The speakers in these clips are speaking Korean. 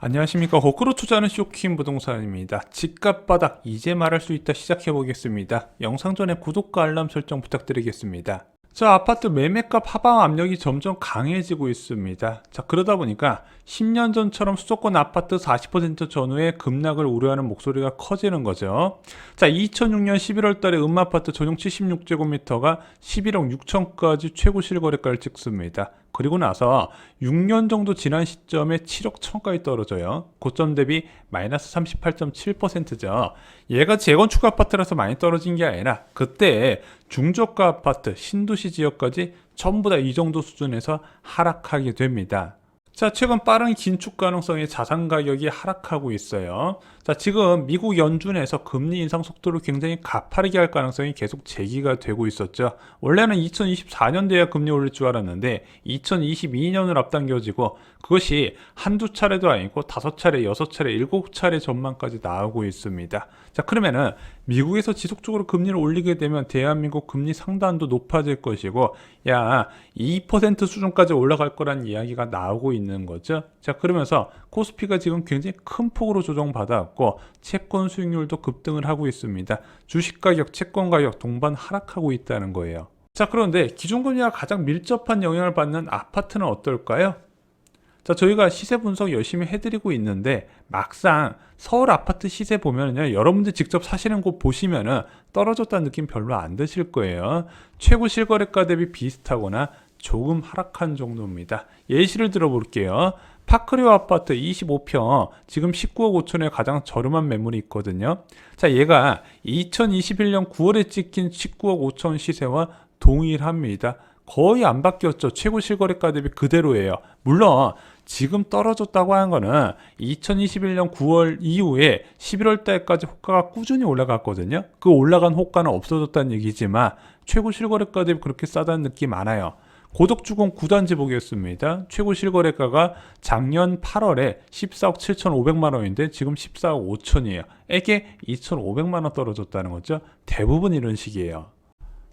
안녕하십니까. 거꾸로 투자하는 쇼킹 부동산입니다. 집값 바닥 이제 말할 수 있다 시작해 보겠습니다. 영상 전에 구독과 알람 설정 부탁드리겠습니다. 자, 아파트 매매값 하방 압력이 점점 강해지고 있습니다. 자, 그러다 보니까 10년 전처럼 수도권 아파트 40% 전후에 급락을 우려하는 목소리가 커지는 거죠. 자, 2006년 11월 달에 음아파트 전용 76제곱미터가 11억 6천까지 최고 실거래가를 찍습니다. 그리고 나서 6년 정도 지난 시점에 7억 1천까지 떨어져요. 고점 대비 마이너스 38.7%죠. 얘가 재건축 아파트라서 많이 떨어진 게 아니라 그때 중저가 아파트, 신도시 지역까지 전부 다 이 정도 수준에서 하락하게 됩니다. 자, 최근 빠른 긴축 가능성의 자산 가격이 하락하고 있어요. 자, 지금 미국 연준에서 금리 인상 속도를 굉장히 가파르게 할 가능성이 계속 제기가 되고 있었죠. 원래는 2024년도에 금리 올릴 줄 알았는데 2022년을 앞당겨지고 그것이 한두 차례도 아니고 5차례, 6차례, 7차례 전망까지 나오고 있습니다. 자, 그러면은 미국에서 지속적으로 금리를 올리게 되면 대한민국 금리 상단도 높아질 것이고 야, 2% 수준까지 올라갈 거란 이야기가 나오고 있는 거죠. 자, 그러면서 코스피가 지금 굉장히 큰 폭으로 조정받았고 채권 수익률도 급등을 하고 있습니다. 주식 가격, 채권 가격 동반 하락하고 있다는 거예요. 자, 그런데 기준금리와 가장 밀접한 영향을 받는 아파트는 어떨까요? 자, 저희가 시세 분석 열심히 해드리고 있는데 막상 서울 아파트 시세 보면요, 여러분들 직접 사시는 곳 보시면은 떨어졌다는 느낌 별로 안 드실 거예요. 최고 실거래가 대비 비슷하거나 조금 하락한 정도입니다. 예시를 들어볼게요. 파크리오 아파트 25평 지금 19억 5천에 가장 저렴한 매물이 있거든요. 자, 얘가 2021년 9월에 찍힌 19억 5천 시세와 동일합니다. 거의 안 바뀌었죠. 최고 실거래가 대비 그대로예요. 물론 지금 떨어졌다고 하는 거는 2021년 9월 이후에 11월 달까지 호가가 꾸준히 올라갔거든요. 그 올라간 호가는 없어졌다는 얘기지만 최고 실거래가 대비 그렇게 싸다는 느낌 많아요. 고덕주공 9단지 보겠습니다. 최고 실거래가가 작년 8월에 14억 7,500만 원인데 지금 14억 5천이에요. 에게 2,500만 원 떨어졌다는 거죠. 대부분 이런 식이에요.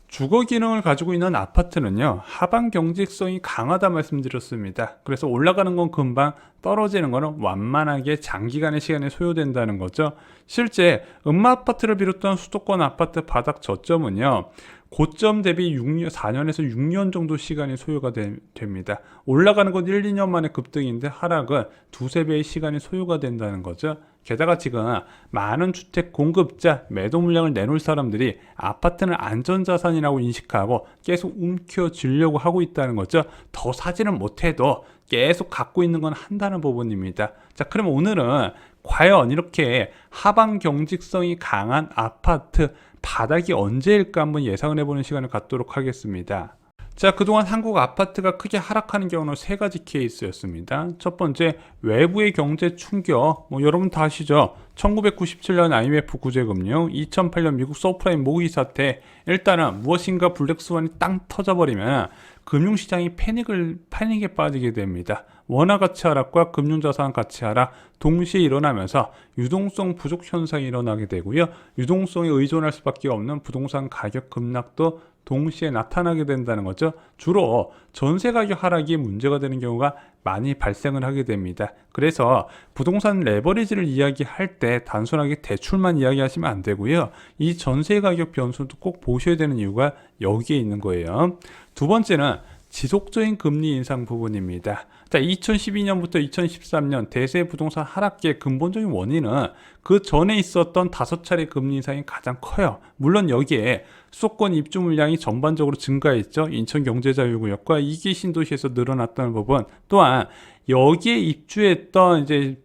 주거 기능을 가지고 있는 아파트는요, 하방 경직성이 강하다 말씀드렸습니다. 그래서 올라가는 건 금방, 떨어지는 거는 완만하게 장기간의 시간이 소요된다는 거죠. 실제 음마아파트를 비롯한 수도권 아파트 바닥 저점은요, 고점 대비 4년에서 6년 정도 시간이 소요가 됩니다. 올라가는 건 1, 2년 만에 급등인데 하락은 두세 배의 시간이 소요가 된다는 거죠. 게다가 지금 많은 주택 공급자, 매도 물량을 내놓을 사람들이 아파트는 안전자산이라고 인식하고 계속 움켜쥐려고 하고 있다는 거죠. 더 사지는 못해도 계속 갖고 있는 건 한다는 부분입니다. 자, 그러면 오늘은 과연 이렇게 하방 경직성이 강한 아파트 바닥이 언제일까 한번 예상을 해보는 시간을 갖도록 하겠습니다. 자, 그동안 한국 아파트가 크게 하락하는 경우는 세 가지 케이스였습니다. 첫 번째, 외부의 경제 충격. 여러분 다 아시죠? 1997년 IMF 구제금융, 2008년 미국 서프라임 모기 사태. 일단은 무엇인가 블랙스완이 땅 터져버리면 금융시장이 패닉에 빠지게 됩니다. 원화 가치 하락과 금융자산 가치 하락 동시에 일어나면서 유동성 부족 현상이 일어나게 되고요. 유동성에 의존할 수밖에 없는 부동산 가격 급락도 동시에 나타나게 된다는 거죠. 주로 전세 가격 하락이 문제가 되는 경우가 많이 발생을 하게 됩니다. 그래서 부동산 레버리지를 이야기할 때 단순하게 대출만 이야기하시면 안 되고요. 이 전세 가격 변수도 꼭 보셔야 되는 이유가 여기에 있는 거예요. 두 번째는 지속적인 금리 인상 부분입니다. 자, 2012년부터 2013년 대세 부동산 하락기의 근본적인 원인은 그 전에 있었던 5차례 금리 인상이 가장 커요. 물론 여기에 수도권 입주 물량이 전반적으로 증가했죠. 인천경제자유구역과 이기 신도시에서 늘어났던 부분, 또한 여기에 입주했던 이제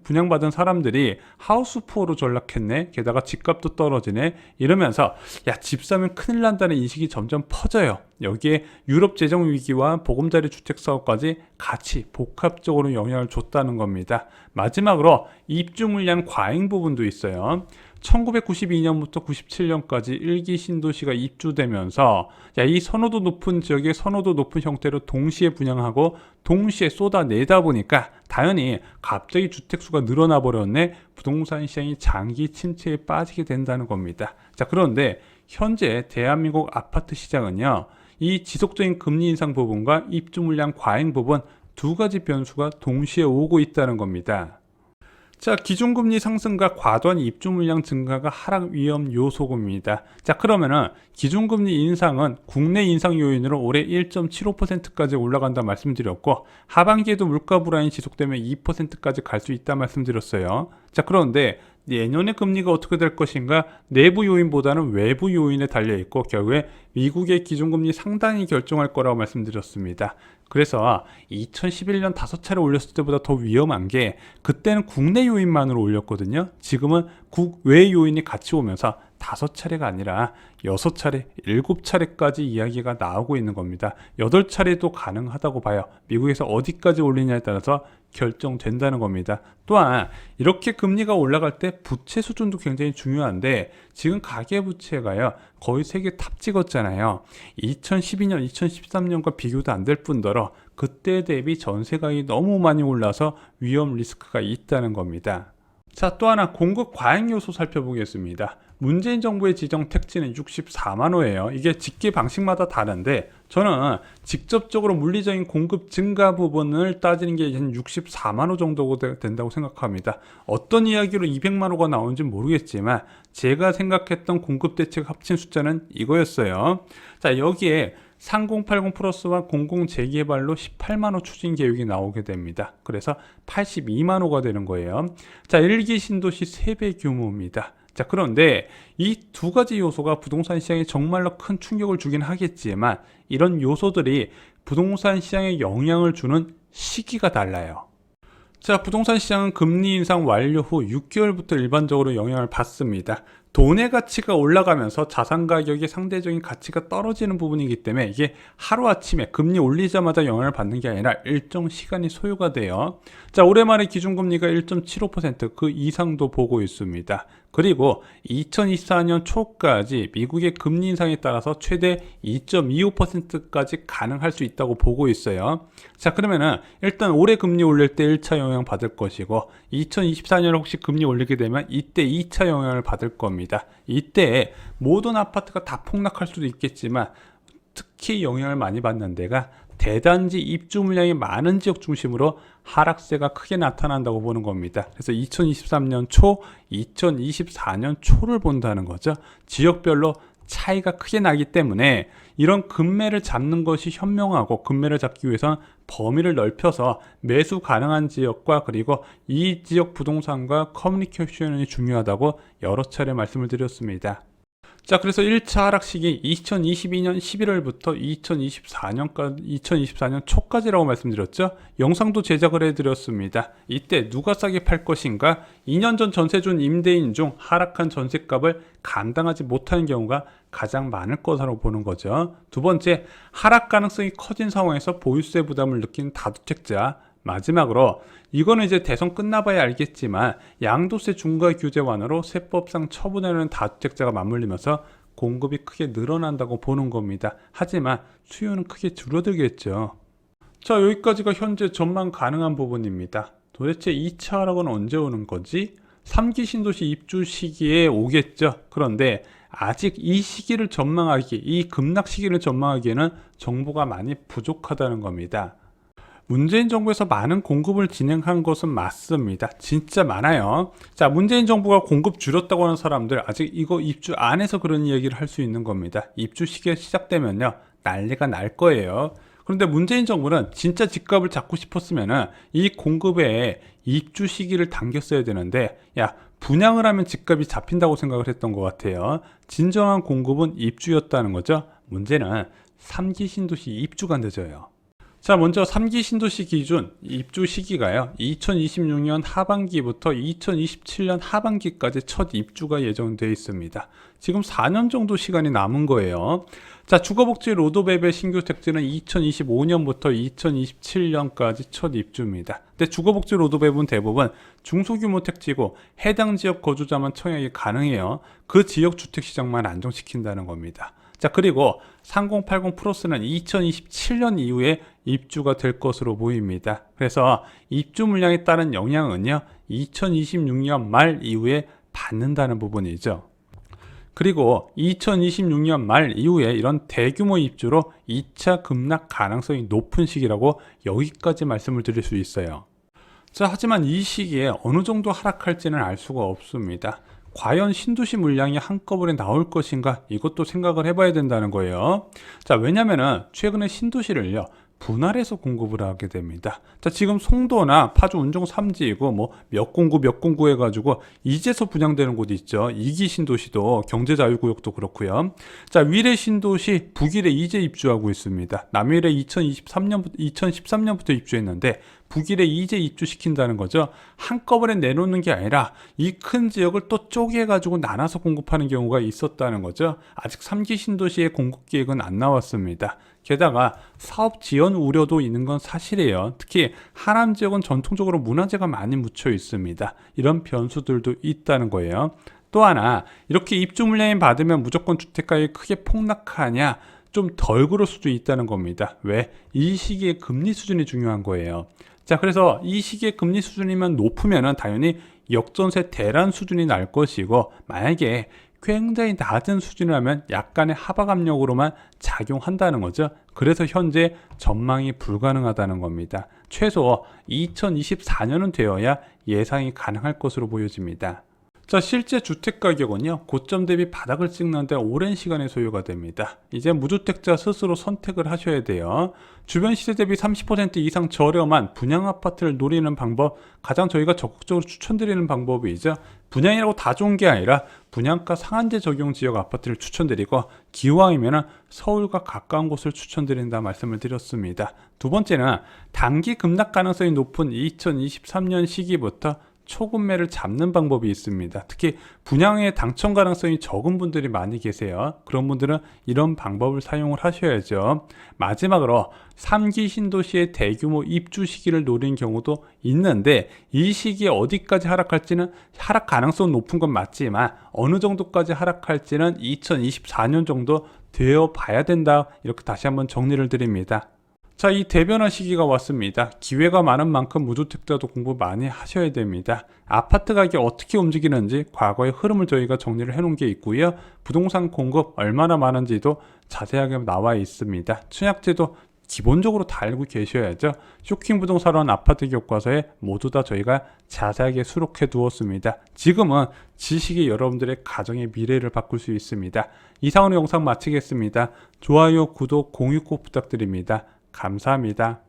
분양받은 사람들이 하우스푸어로 전락했네. 게다가 집값도 떨어지네. 이러면서 야, 집 사면 큰일 난다는 인식이 점점 퍼져요. 여기에 유럽 재정 위기와 보금자리 주택 사업까지 같이 복합적으로 영향을 줬다는 겁니다. 마지막으로 입주 물량 과잉 부분도 있어요. 1992년부터 97년까지 1기 신도시가 입주되면서 이 선호도 높은 지역에 선호도 높은 형태로 동시에 분양하고 동시에 쏟아내다 보니까 당연히 갑자기 주택수가 늘어나 버렸네. 부동산 시장이 장기 침체에 빠지게 된다는 겁니다. 자, 그런데 현재 대한민국 아파트 시장은요, 이 지속적인 금리 인상 부분과 입주 물량 과잉 부분 두 가지 변수가 동시에 오고 있다는 겁니다. 자, 기준금리 상승과 과도한 입주 물량 증가가 하락 위험 요소입니다. 자, 그러면은 기준금리 인상은 국내 인상 요인으로 올해 1.75%까지 올라간다 말씀드렸고, 하반기에도 물가 불안이 지속되면 2%까지 갈 수 있다 말씀드렸어요. 자, 그런데 내년에 금리가 어떻게 될 것인가, 내부 요인보다는 외부 요인에 달려 있고 결국에 미국의 기준금리 상당히 결정할 거라고 말씀드렸습니다. 그래서 2011년 5차례 올렸을 때보다 더 위험한 게, 그때는 국내 요인만으로 올렸거든요. 지금은 국외 요인이 같이 오면서 5차례가 아니라 6차례, 7차례까지 이야기가 나오고 있는 겁니다. 8차례도 가능하다고 봐요. 미국에서 어디까지 올리냐에 따라서 결정된다는 겁니다. 또한 이렇게 금리가 올라갈 때 부채 수준도 굉장히 중요한데, 지금 가계부채가요 거의 세계 탑 찍었잖아요. 2012년, 2013년과 비교도 안 될 뿐더러 그때 대비 전세가격이 너무 많이 올라서 위험 리스크가 있다는 겁니다. 자, 또 하나 공급 과잉 요소 살펴보겠습니다. 문재인 정부의 지정 택지는 64만 호예요. 이게 집계 방식마다 다른데, 저는 직접적으로 물리적인 공급 증가 부분을 따지는 게 한 64만 호 정도 된다고 생각합니다. 어떤 이야기로 200만 호가 나오는지 모르겠지만 제가 생각했던 공급 대책 합친 숫자는 이거였어요. 자, 여기에 3080 플러스와 공공 재개발로 18만 호 추진 계획이 나오게 됩니다. 그래서 82만 호가 되는 거예요. 자, 1기 신도시 3배 규모입니다. 자, 그런데 이 두 가지 요소가 부동산 시장에 정말로 큰 충격을 주긴 하겠지만, 이런 요소들이 부동산 시장에 영향을 주는 시기가 달라요. 자, 부동산 시장은 금리 인상 완료 후 6개월부터 일반적으로 영향을 받습니다. 돈의 가치가 올라가면서 자산 가격의 상대적인 가치가 떨어지는 부분이기 때문에 이게 하루아침에 금리 올리자마자 영향을 받는 게 아니라 일정 시간이 소요가 돼요. 자, 올해 말에 기준금리가 1.75%, 그 이상도 보고 있습니다. 그리고 2024년 초까지 미국의 금리 인상에 따라서 최대 2.25%까지 가능할 수 있다고 보고 있어요. 자, 그러면은 일단 올해 금리 올릴 때 1차 영향 받을 것이고, 2024년에 혹시 금리 올리게 되면 이때 2차 영향을 받을 겁니다. 이때 모든 아파트가 다 폭락할 수도 있겠지만, 특히 영향을 많이 받는 데가 대단지 입주 물량이 많은 지역 중심으로 하락세가 크게 나타난다고 보는 겁니다. 그래서 2023년 초, 2024년 초를 본다는 거죠. 지역별로 차이가 크게 나기 때문에 이런 금매를 잡는 것이 현명하고, 금매를 잡기 위해서는 범위를 넓혀서 매수 가능한 지역과 그리고 이 지역 부동산과 커뮤니케이션이 중요하다고 여러 차례 말씀을 드렸습니다. 자, 그래서 1차 하락 시기 2022년 11월부터 2024년 초까지라고 말씀드렸죠. 영상도 제작을 해드렸습니다. 이때 누가 싸게 팔 것인가? 2년 전 전세 준 임대인 중 하락한 전세값을 감당하지 못하는 경우가 가장 많을 것으로 보는 거죠. 두 번째, 하락 가능성이 커진 상황에서 보유세 부담을 느낀 다주택자. 마지막으로, 이거는 이제 대선 끝나봐야 알겠지만 양도세 중과 규제 완화로 세법상 처분하는 다주택자가 맞물리면서 공급이 크게 늘어난다고 보는 겁니다. 하지만 수요는 크게 줄어들겠죠. 자, 여기까지가 현재 전망 가능한 부분입니다. 도대체 2차 하락은 언제 오는 거지? 3기 신도시 입주 시기에 오겠죠. 그런데 아직 이 시기를 전망하기, 이 급락 시기를 전망하기에는 정보가 많이 부족하다는 겁니다. 문재인 정부에서 많은 공급을 진행한 것은 맞습니다. 진짜 많아요. 자, 문재인 정부가 공급 줄였다고 하는 사람들, 아직 이거 입주 안 해서 그런 이야기를 할 수 있는 겁니다. 입주 시기가 시작되면요, 난리가 날 거예요. 그런데 문재인 정부는 진짜 집값을 잡고 싶었으면은 이 공급에 입주 시기를 당겼어야 되는데, 야, 분양을 하면 집값이 잡힌다고 생각을 했던 것 같아요. 진정한 공급은 입주였다는 거죠. 문제는 3기 신도시 입주가 늦어요. 자, 먼저 3기 신도시 기준 입주 시기가요, 2026년 하반기부터 2027년 하반기까지 첫 입주가 예정되어 있습니다. 지금 4년 정도 시간이 남은 거예요. 자, 주거복지 로드맵의 신규 택지는 2025년부터 2027년까지 첫 입주입니다. 근데 주거복지 로드맵은 대부분 중소규모 택지고 해당 지역 거주자만 청약이 가능해요. 그 지역 주택시장만 안정시킨다는 겁니다. 자, 그리고 3080 플러스는 2027년 이후에 입주가 될 것으로 보입니다. 그래서 입주 물량에 따른 영향은요, 2026년 말 이후에 받는다는 부분이죠. 그리고 2026년 말 이후에 이런 대규모 입주로 2차 급락 가능성이 높은 시기라고 여기까지 말씀을 드릴 수 있어요. 자, 하지만 이 시기에 어느 정도 하락할지는 알 수가 없습니다. 과연 신도시 물량이 한꺼번에 나올 것인가? 이것도 생각을 해봐야 된다는 거예요. 자, 왜냐면은 최근에 신도시를요, 분할해서 공급을 하게 됩니다. 자, 지금 송도나 파주 운정 3지이고 뭐 몇 공구 해가지고 이제서 분양되는 곳이 있죠. 이기 신도시도 경제자유구역도 그렇고요. 자, 위례 신도시 북일에 이제 입주하고 있습니다. 남일에 2013년부터 입주했는데 북일에 이제 입주시킨다는 거죠. 한꺼번에 내놓는 게 아니라 이 큰 지역을 또 쪼개가지고 나눠서 공급하는 경우가 있었다는 거죠. 아직 3기 신도시의 공급 계획은 안 나왔습니다. 게다가 사업 지연 우려도 있는 건 사실이에요. 특히 하남 지역은 전통적으로 문화재가 많이 묻혀 있습니다. 이런 변수들도 있다는 거예요. 또 하나, 이렇게 입주 물량이 받으면 무조건 주택가격이 크게 폭락하냐? 좀 덜 그럴 수도 있다는 겁니다. 왜? 이 시기에 금리 수준이 중요한 거예요. 자, 그래서 이 시기에 금리 수준이면 높으면은 당연히 역전세 대란 수준이 날 것이고, 만약에 굉장히 낮은 수준이라면 약간의 하박 압력으로만 작용한다는 거죠. 그래서 현재 전망이 불가능하다는 겁니다. 최소 2024년은 되어야 예상이 가능할 것으로 보여집니다. 자, 실제 주택 가격은요, 고점 대비 바닥을 찍는데 오랜 시간이 소요가 됩니다. 이제 무주택자 스스로 선택을 하셔야 돼요. 주변 시세 대비 30% 이상 저렴한 분양 아파트를 노리는 방법, 가장 저희가 적극적으로 추천드리는 방법이죠. 분양이라고 다 좋은 게 아니라 분양가 상한제 적용 지역 아파트를 추천드리고, 기왕이면 서울과 가까운 곳을 추천드린다 말씀을 드렸습니다. 두 번째는 단기 급락 가능성이 높은 2023년 시기부터 초급매를 잡는 방법이 있습니다. 특히 분양의 당첨 가능성이 적은 분들이 많이 계세요. 그런 분들은 이런 방법을 사용을 하셔야죠. 마지막으로 3기 신도시의 대규모 입주 시기를 노린 경우도 있는데, 이 시기에 어디까지 하락할지는, 하락 가능성 높은 건 맞지만 어느 정도까지 하락할지는 2024년 정도 되어 봐야 된다. 이렇게 다시 한번 정리를 드립니다. 자, 이 대변화 시기가 왔습니다. 기회가 많은 만큼 무주택자도 공부 많이 하셔야 됩니다. 아파트 가격이 어떻게 움직이는지 과거의 흐름을 저희가 정리를 해놓은 게 있고요. 부동산 공급 얼마나 많은지도 자세하게 나와 있습니다. 청약제도 기본적으로 다 알고 계셔야죠. 쇼킹 부동산원 아파트 교과서에 모두 다 저희가 자세하게 수록해 두었습니다. 지금은 지식이 여러분들의 가정의 미래를 바꿀 수 있습니다. 이상으로 영상 마치겠습니다. 좋아요, 구독, 공유 꼭 부탁드립니다. 감사합니다.